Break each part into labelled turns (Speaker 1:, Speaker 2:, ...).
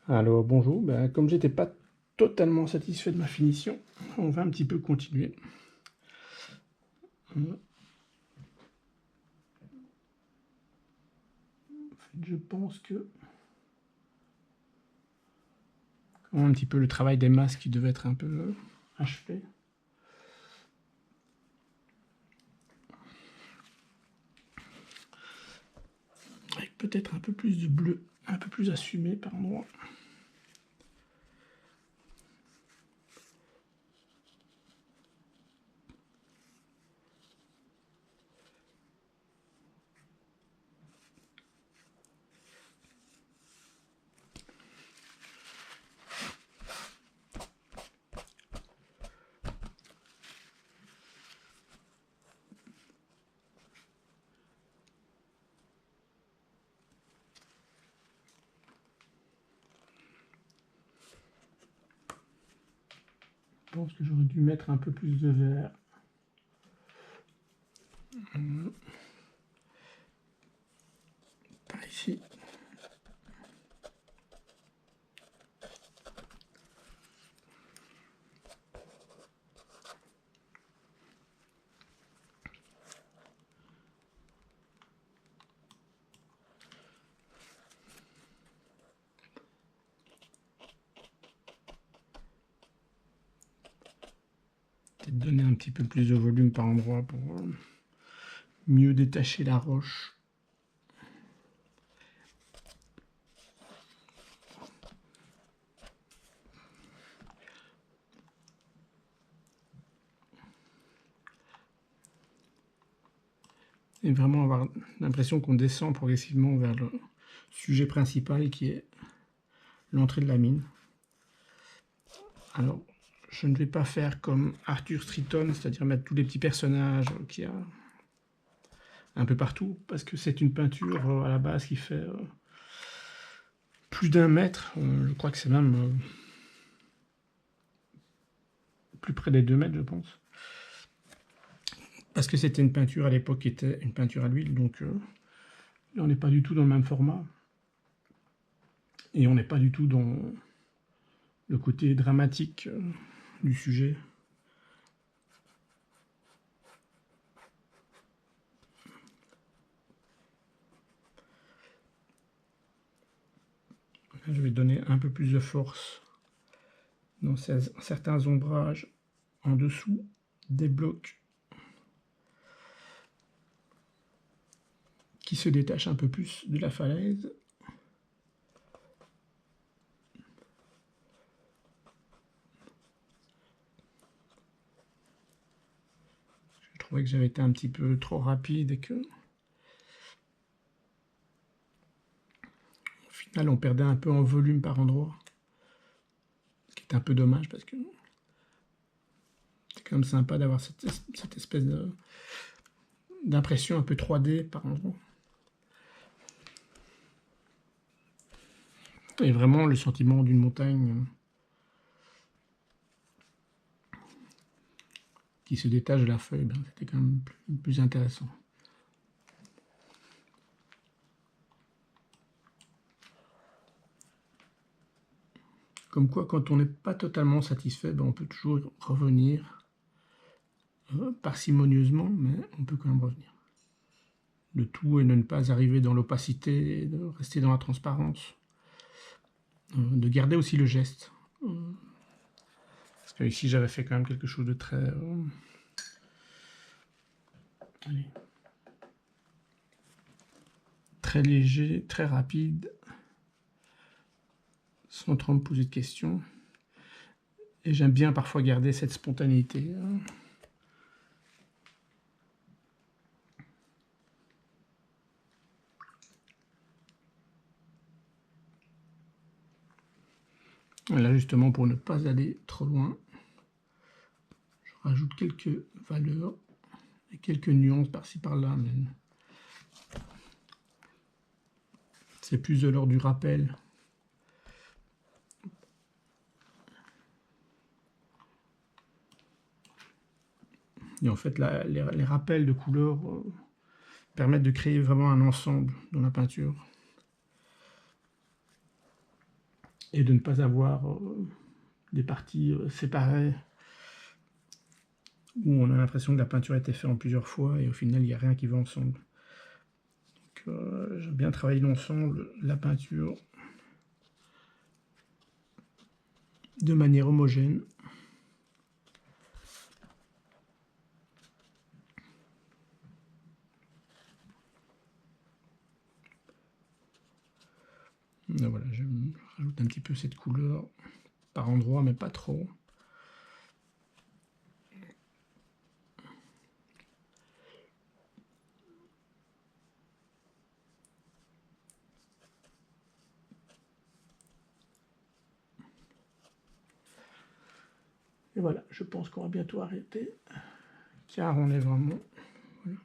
Speaker 1: Alors bonjour, comme j'étais pas totalement satisfait de ma finition, on va un petit peu continuer. En fait, je pense que un petit peu le travail des masques qui devait être un peu achevé. Avec peut-être un peu plus de bleu, un peu plus assumé par endroit. Je pense que j'aurais dû mettre un peu plus de vert. Par ici. Peut-être donner un petit peu plus de volume par endroit pour mieux détacher la roche. Et vraiment avoir l'impression qu'on descend progressivement vers le sujet principal qui est l'entrée de la mine. Alors, je ne vais pas faire comme Arthur Streeton, c'est-à-dire mettre tous les petits personnages qu'il y a un peu partout, parce que c'est une peinture à la base qui fait plus d'1 mètre. Je crois que c'est même plus près des 2 mètres, je pense. Parce que c'était une peinture à l'époque qui était une peinture à l'huile, donc on n'est pas du tout dans le même format. Et on n'est pas du tout dans le côté dramatique du sujet. Je vais donner un peu plus de force dans certains ombrages en dessous des blocs qui se détachent un peu plus de la falaise. Je trouvais que j'avais été un petit peu trop rapide et que au final on perdait un peu en volume par endroit, ce qui est un peu dommage parce que c'est quand même sympa d'avoir cette espèce d'impression un peu 3D par endroit. Et vraiment le sentiment d'une montagne qui se détache de la feuille, c'était quand même plus intéressant. Comme quoi, quand on n'est pas totalement satisfait, on peut toujours revenir parcimonieusement, mais on peut quand même revenir. Le tout est de ne pas arriver dans l'opacité, de rester dans la transparence, de garder aussi le geste. Parce que ici j'avais fait quand même quelque chose de très... très léger, très rapide, sans trop me poser de questions. Et j'aime bien parfois garder cette spontanéité. Et là, justement, pour ne pas aller trop loin, je rajoute quelques valeurs et quelques nuances par-ci par-là. Mais c'est plus de l'ordre du rappel. Et en fait, les rappels de couleurs permettent de créer vraiment un ensemble dans la peinture. et de ne pas avoir des parties séparées où on a l'impression que la peinture a été faite en plusieurs fois et au final il n'y a rien qui va ensemble. J'aime bien travailler l'ensemble, la peinture, de manière homogène. Et voilà, je rajoute un petit peu cette couleur par endroit, mais pas trop. Et voilà, je pense qu'on va bientôt arrêter, car on est vraiment... Voilà.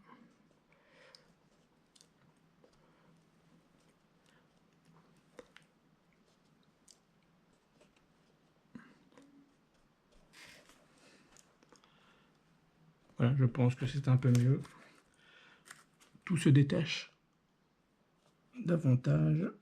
Speaker 1: Voilà, je pense que c'est un peu mieux. Tout se détache davantage.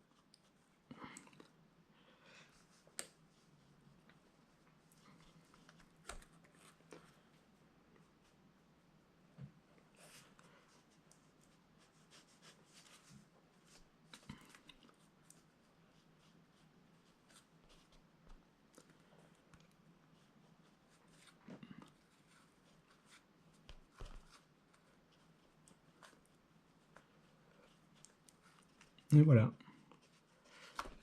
Speaker 1: Et voilà.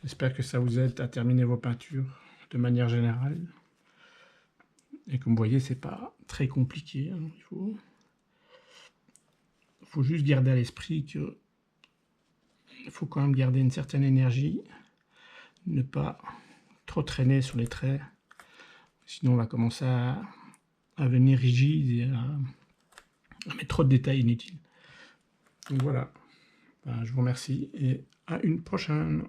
Speaker 1: J'espère que ça vous aide à terminer vos peintures de manière générale. Et comme vous voyez, c'est pas très compliqué. Hein. Il faut juste garder à l'esprit que il faut quand même garder une certaine énergie, ne pas trop traîner sur les traits, sinon on va commencer à devenir rigide et à mettre trop de détails inutiles. Donc voilà, ben, je vous remercie et à une prochaine.